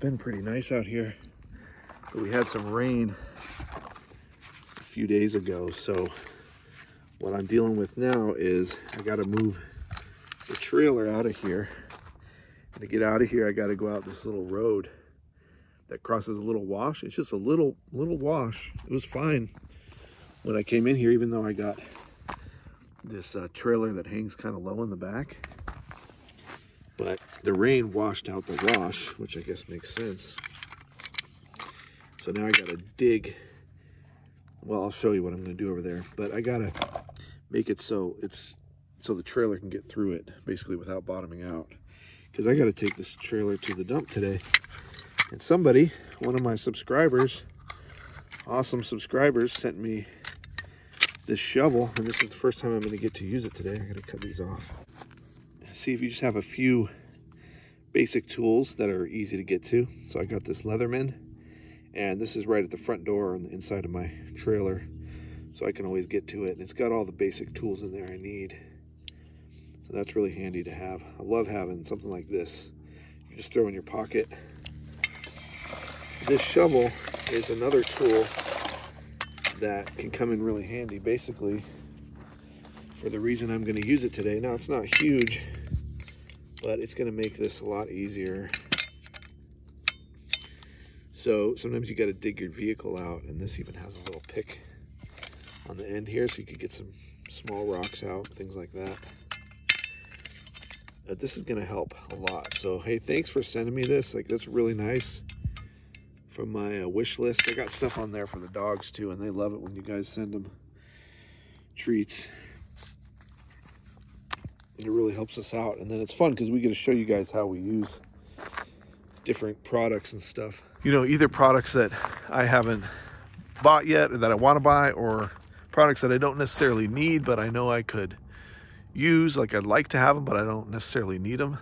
been pretty nice out here, but we had some rain a few days ago. So what I'm dealing with now is I got to move the trailer out of here. And to get out of here, I got to go out this little road that crosses a little wash. It's just a little wash. It was fine when I came in here, even though I got this trailer that hangs kind of low in the back. But the rain washed out the wash, which I guess makes sense. So now I gotta dig. Well, I'll show you what I'm gonna do over there. But I gotta make it so the trailer can get through it, basically without bottoming out. Because I gotta take this trailer to the dump today. And somebody, one of my subscribers, awesome subscribers, sent me this shovel. And this is the first time I'm gonna get to use it today. I gotta cut these off. See if you just have a few basic tools that are easy to get to. So I got this Leatherman, and this is right at the front door on the inside of my trailer, so I can always get to it. And it's got all the basic tools in there I need. So that's really handy to have. I love having something like this. You just throw in your pocket. This shovel is another tool that can come in really handy, basically, for the reason I'm going to use it today. Now, it's not huge, but it's going to make this a lot easier. So sometimes you got to dig your vehicle out, and this even has a little pick on the end here, so you could get some small rocks out, things like that. This is going to help a lot. So hey, thanks for sending me this. Like, that's really nice. From my wish list, I got stuff on there for the dogs too, and they love it when you guys send them treats. And it really helps us out. And then it's fun because we get to show you guys how we use different products and stuff. You know, either products that I haven't bought yet or that I want to buy, or products that I don't necessarily need, but I know I could use. Like, I'd like to have them, but I don't necessarily need them.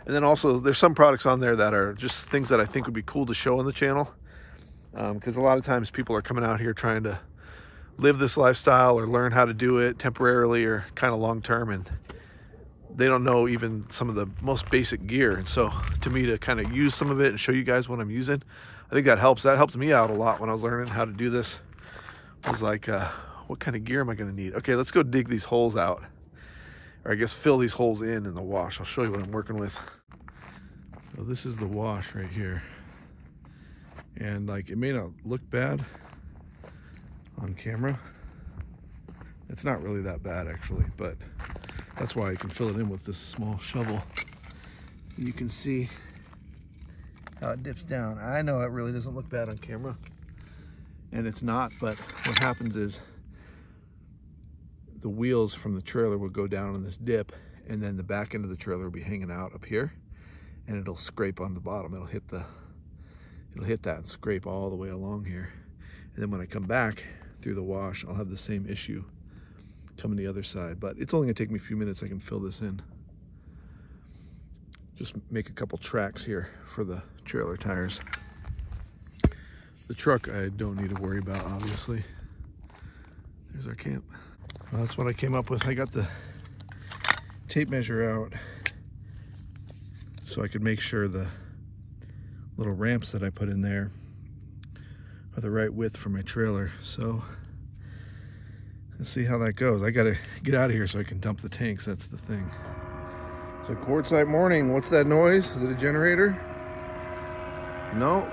And then also there's some products on there that are just things that I think would be cool to show on the channel. Because a lot of times people are coming out here trying to live this lifestyle or learn how to do it temporarily or kind of long term, and they don't know even some of the most basic gear. And so to me, to kind of use some of it and show you guys what I'm using, I think that helps. That helped me out a lot when I was learning how to do this. I was like, what kind of gear am I going to need? Okay, let's go dig these holes out. Or I guess fill these holes in the wash. I'll show you what I'm working with. So this is the wash right here. And like, it may not look bad on camera. It's not really that bad actually, but that's why I can fill it in with this small shovel. You can see how it dips down. I know it really doesn't look bad on camera, and it's not, but what happens is the wheels from the trailer will go down on this dip, and then the back end of the trailer will be hanging out up here, and it'll scrape on the bottom. It'll hit that and scrape all the way along here. And then when I come back through the wash, I'll have the same issue coming the other side. But it's only gonna take me a few minutes. I can fill this in. Just make a couple tracks here for the trailer tires. The truck I don't need to worry about, obviously. There's our camp. Well, that's what I came up with. I got the tape measure out so I could make sure the little ramps that I put in there are the right width for my trailer. So let's see how that goes. I gotta get out of here so I can dump the tanks. That's the thing. So Quartzsite morning. What's that noise? Is it a generator? No.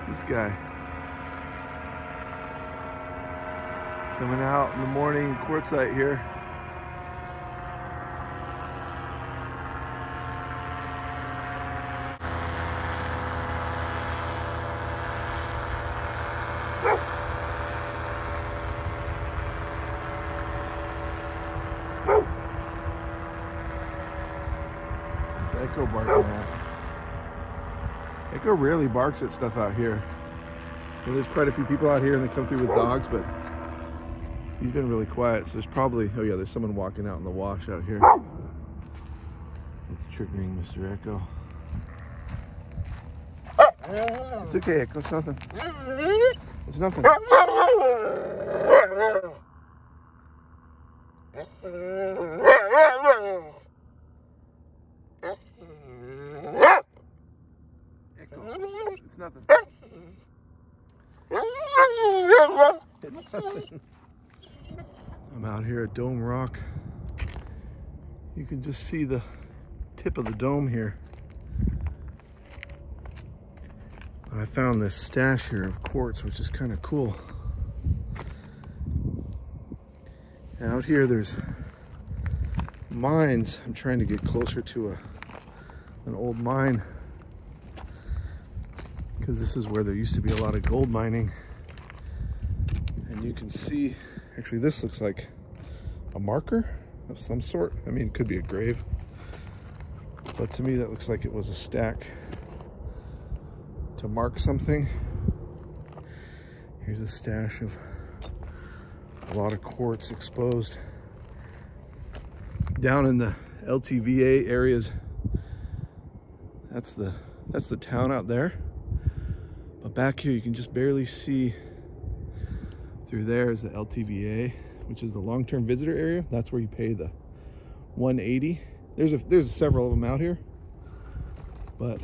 This guy coming out in the morning. Quartzsite here. Echo barking at. Echo rarely barks at stuff out here. And there's quite a few people out here and they come through with dogs, but he's been really quiet. So there's probably, oh yeah, there's someone walking out in the wash out here. It's triggering Mr. Echo. It's okay, Echo, it's nothing. It's nothing. It's nothing. It's nothing. I'm out here at Dome Rock. You can just see the tip of the dome here. I found this stash here of quartz, which is kind of cool. Out here there's mines. I'm trying to get closer to an old mine, because this is where there used to be a lot of gold mining. And you can see, actually this looks like a marker of some sort. I mean, it could be a grave, but to me that looks like it was a stack to mark something. Here's a stash of a lot of quartz exposed down in the LTVA areas. That's the town out there, but back here you can just barely see through. There is the LTVA, which is the long-term visitor area. That's where you pay the $180. There's several of them out here, but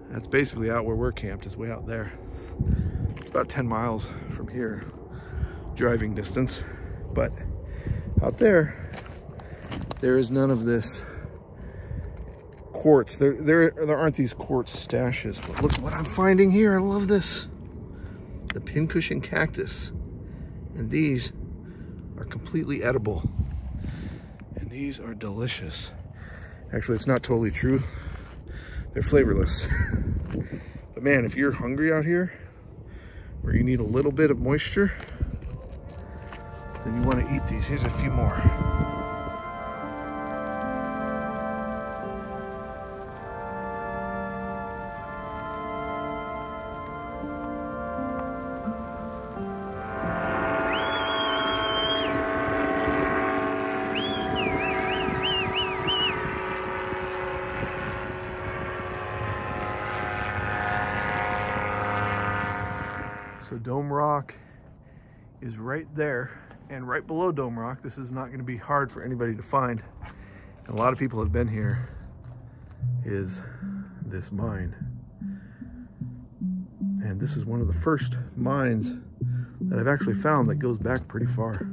that's basically out where we're camped, is way out there. It's about 10 miles from here, driving distance. But out there is none of this quartz. There aren't these quartz stashes. But look what I'm finding here. I love this. The pincushion cactus. And these are completely edible. And these are delicious. Actually, it's not totally true. They're flavorless. But man, if you're hungry out here, where you need a little bit of moisture, then you want to eat these. Here's a few more. So Dome Rock is right there, and right below Dome Rock, this is not going to be hard for anybody to find, and a lot of people have been here, is this mine. And this is one of the first mines that I've actually found that goes back pretty far.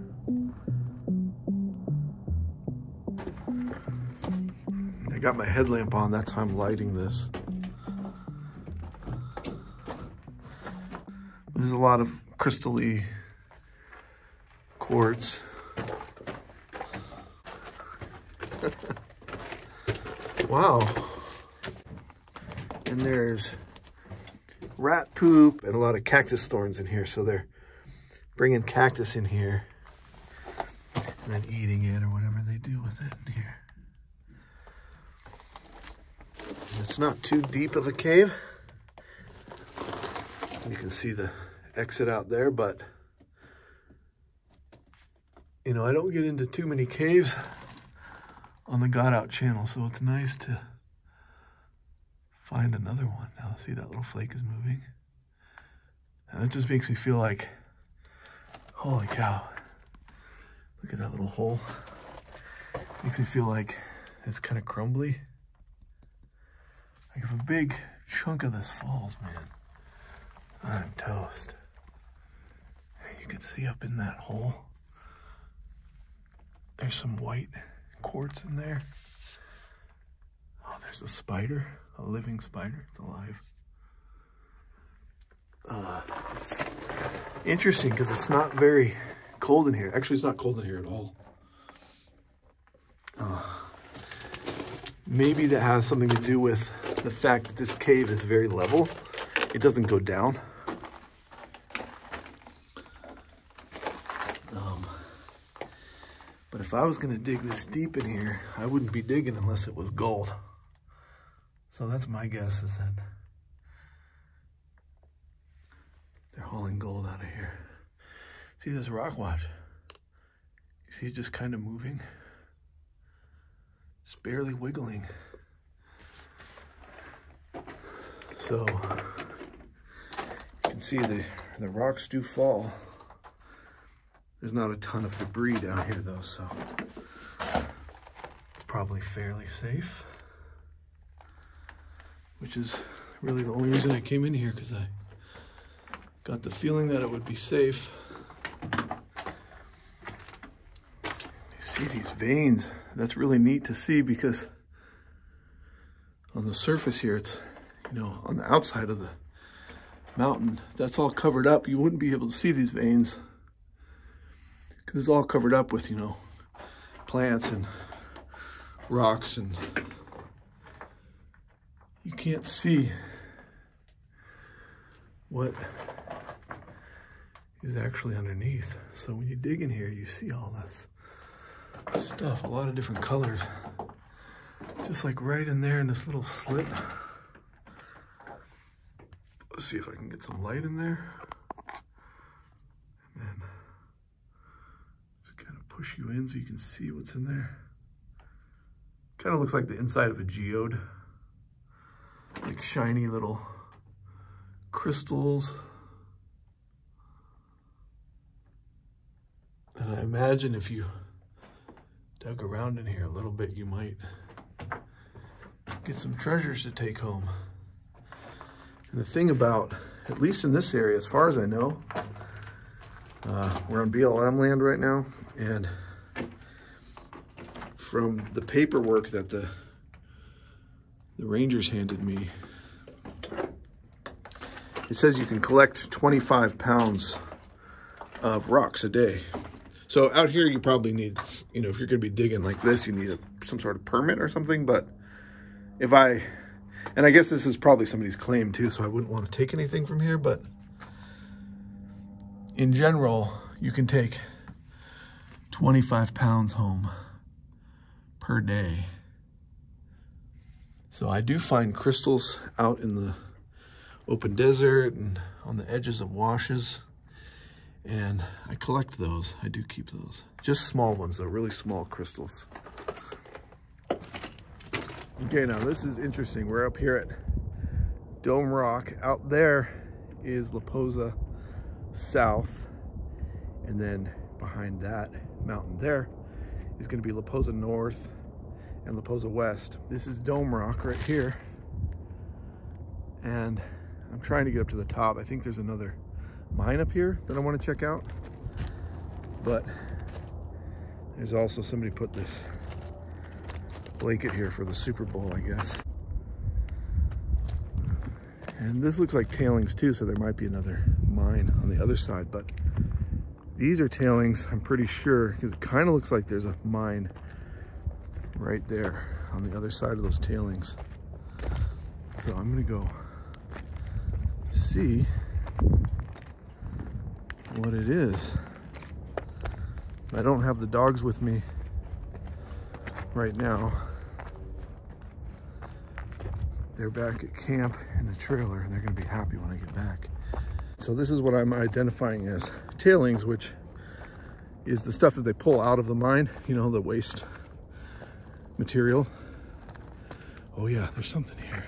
I got my headlamp on, that's how I'm lighting this. There's a lot of crystal-y quartz. Wow. And there's rat poop and a lot of cactus thorns in here. So they're bringing cactus in here and then eating it or whatever they do with it in here. And it's not too deep of a cave. You can see the exit out there, but you know, I don't get into too many caves on the Got Out channel, so it's nice to find another one. Now see, that little flake is moving, and it just makes me feel like, holy cow, look at that little hole. Makes me feel like it's kind of crumbly. Like if a big chunk of this falls, man, I'm toast. You can see up in that hole, there's some white quartz in there. Oh, there's a spider, a living spider. It's alive. It's interesting because it's not very cold in here. Actually, it's not cold in here at all. Maybe that has something to do with the fact that this cave is very level. It doesn't go down. But if I was going to dig this deep in here, I wouldn't be digging unless it was gold. So that's my guess, is that they're hauling gold out of here. See this rock watch? You see it just kind of moving? Just barely wiggling. So you can see the rocks do fall. There's not a ton of debris down here though, so it's probably fairly safe. which is really the only reason I came in here, because I got the feeling that it would be safe. You see these veins. That's really neat to see, because on the surface here, it's, you know, on the outside of the mountain, that's all covered up. You wouldn't be able to see these veins because it's all covered up with, you know, plants and rocks, and you can't see what is actually underneath. So when you dig in here, you see all this stuff, a lot of different colors, just like right in there in this little slit. Let's see if I can get some light in there, and then just kind of push you in so you can see what's in there. Kind of looks like the inside of a geode, like shiny little crystals. And I imagine if you dug around in here a little bit, you might get some treasures to take home. And the thing about, at least in this area, as far as I know, we're on BLM land right now, and from the paperwork that the rangers handed me, it says you can collect 25 pounds of rocks a day. So out here, you probably need, you know, if you're going to be digging like this, you need some sort of permit or something. But if and I guess this is probably somebody's claim too, so I wouldn't want to take anything from here. But in general, you can take 25 pounds home per day. So I do find crystals out in the open desert and on the edges of washes, and I collect those. I do keep those. Just small ones though, really small crystals. Okay, now this is interesting. We're up here at Dome Rock. Out there is La Posa South, and then behind that mountain there is going to be La Posa North and La Posa West. This is Dome Rock right here, and I'm trying to get up to the top. I think there's another mine up here that I want to check out, but there's also somebody put this blanket here for the Super Bowl, I guess. And this looks like tailings too, so there might be another mine on the other side, but these are tailings, I'm pretty sure, because it kind of looks like there's a mine right there on the other side of those tailings. So I'm gonna go see what it is. I don't have the dogs with me right now. They're back at camp in the trailer, and they're gonna be happy when I get back. So this is what I'm identifying as tailings, which is the stuff that they pull out of the mine, you know, the waste material. Oh yeah, there's something here.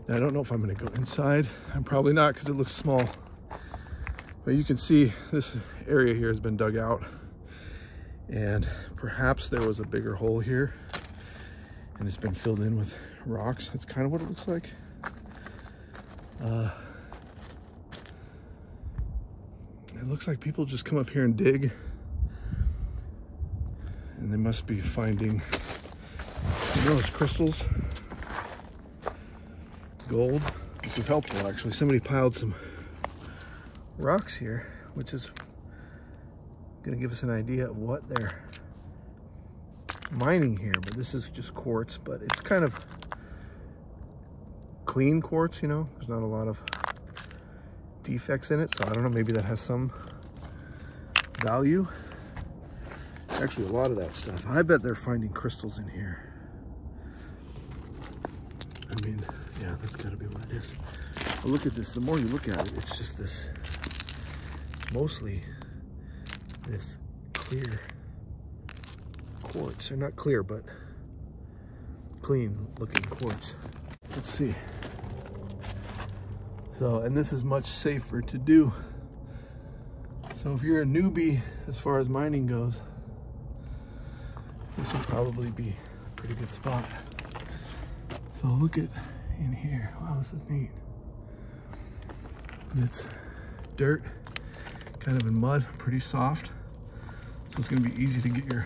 Now, I don't know if I'm gonna go inside. I'm probably not, because it looks small. But you can see this area here has been dug out, and perhaps there was a bigger hole here and it's been filled in with rocks. That's kind of what it looks like. It looks like people just come up here and dig, and they must be finding, you know, those crystals, gold. This is helpful, actually. Somebody piled some rocks here, which is going to give us an idea of what they're mining here. But this is just quartz, but it's kind of clean quartz, you know. There's not a lot of defects in it, so I don't know, maybe that has some value. Actually, a lot of that stuff, I bet they're finding crystals in here. I mean, yeah, that's got to be what it is. But look at this. The more you look at it, it's just this, mostly this clear quartz. Or not clear, but clean looking quartz. Let's see. So, and this is much safer to do. So if you're a newbie as far as mining goes, this will probably be a pretty good spot. So look at, in here. Wow, this is neat. It's dirt, kind of in mud, pretty soft. So it's gonna be easy to get your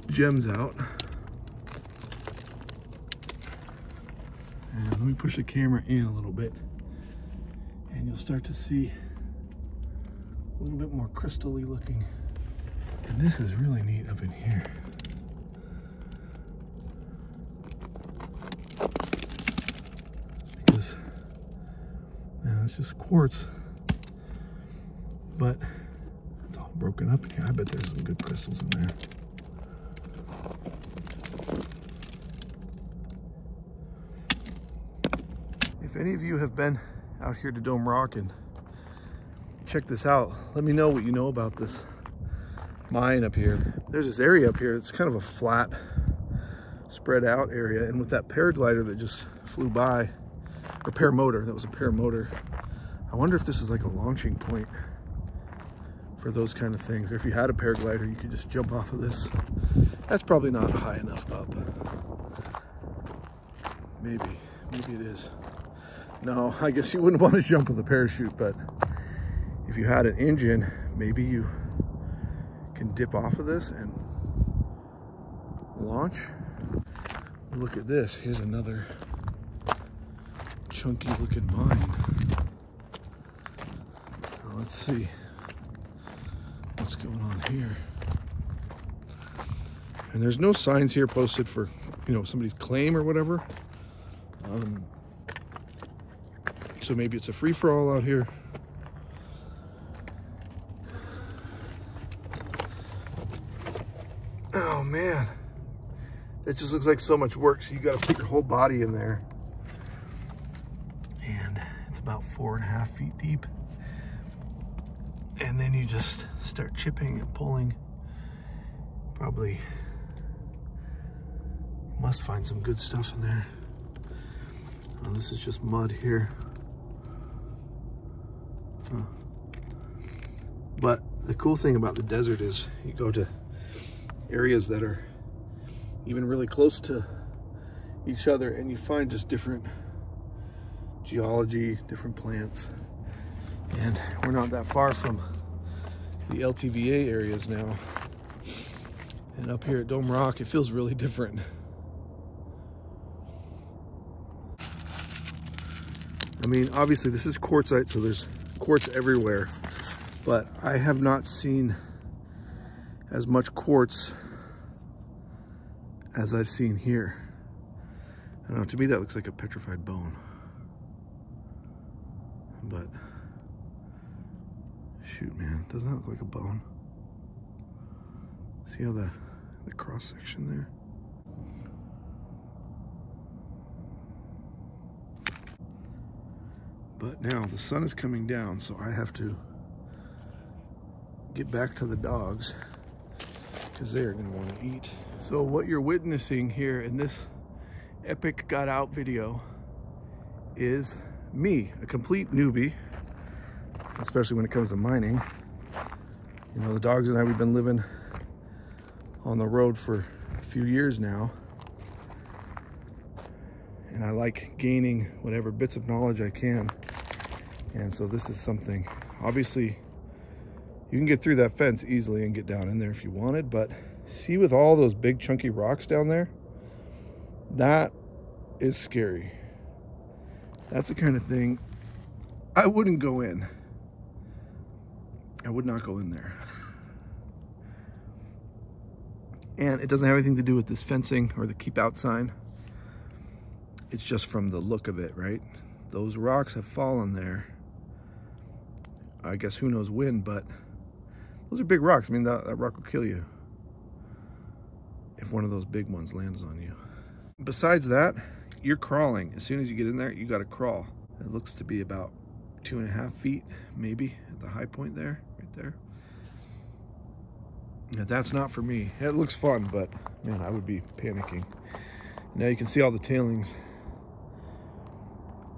gems out. And let me push the camera in a little bit and you'll start to see a little bit more crystal-y looking. And this is really neat up in here. Because, man, it's just quartz, but it's all broken up in here. I bet there's some good crystals in there. If any of you have been out here to Dome Rock and check this out, let me know what you know about this mine up here. There's this area up here. It's kind of a flat, spread out area. And with that paraglider that just flew by, or paramotor, that was a paramotor. I wonder if this is like a launching point for those kind of things. Or if you had a paraglider, you could just jump off of this. That's probably not high enough up. Maybe it is. No, I guess you wouldn't want to jump with a parachute, but if you had an engine, maybe you can dip off of this and launch. Look at this. Here's another chunky looking mine. Now let's see what's going on here. And there's no signs here posted for, you know, somebody's claim or whatever. So maybe it's a free-for-all out here. Oh man, that just looks like so much work. So you got to put your whole body in there. And it's about 4.5 feet deep. And then you just start chipping and pulling. Probably must find some good stuff in there. Oh, this is just mud here. Huh. But the cool thing about the desert is you go to areas that are even really close to each other and you find just different geology, different plants. And we're not that far from the LTVA areas now. And up here at Dome Rock, it feels really different. I mean, obviously this is quartzite, so there's quartz everywhere, but I have not seen as much quartz as I've seen here. I don't know, to me that looks like a petrified bone. But shoot, man, doesn't that look like a bone? See how the cross section there? But now the sun is coming down, so I have to get back to the dogs because they are going to want to eat. So what you're witnessing here in this epic got out video is me, a complete newbie, especially when it comes to mining. You know, the dogs and I, we've been living on the road for a few years now. And I like gaining whatever bits of knowledge I can. And so this is something, obviously, you can get through that fence easily and get down in there if you wanted, but see, with all those big chunky rocks down there, that is scary. That's the kind of thing I wouldn't go in. I would not go in there. And it doesn't have anything to do with this fencing or the keep out sign. It's just from the look of it, right? Those rocks have fallen there. I guess who knows when, but those are big rocks. I mean, that rock will kill you if one of those big ones lands on you. Besides that, you're crawling. As soon as you get in there, you got to crawl. It looks to be about 2.5 feet, maybe, at the high point there, right there. Now, that's not for me. It looks fun, but man, I would be panicking. Now you can see all the tailings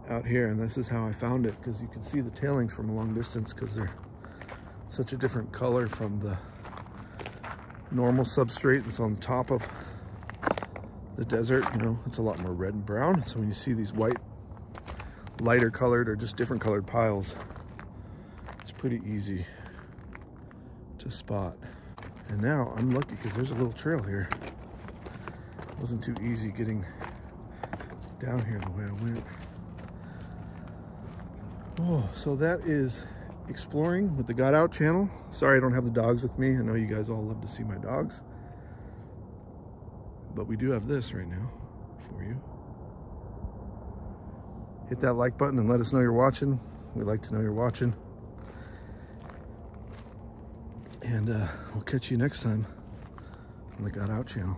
out here, and this is how I found it, because you can see the tailings from a long distance because they're such a different color from the normal substrate that's on top of the desert, you know, it's a lot more red and brown. So when you see these white, lighter colored or just different colored piles, it's pretty easy to spot. And now I'm lucky because there's a little trail here. It wasn't too easy getting down here the way I went. Oh, so that is exploring with the Got Out channel. Sorry I don't have the dogs with me. I know you guys all love to see my dogs. But we do have this right now for you. Hit that like button and let us know you're watching. We like to know you're watching. And we'll catch you next time on the Got Out channel.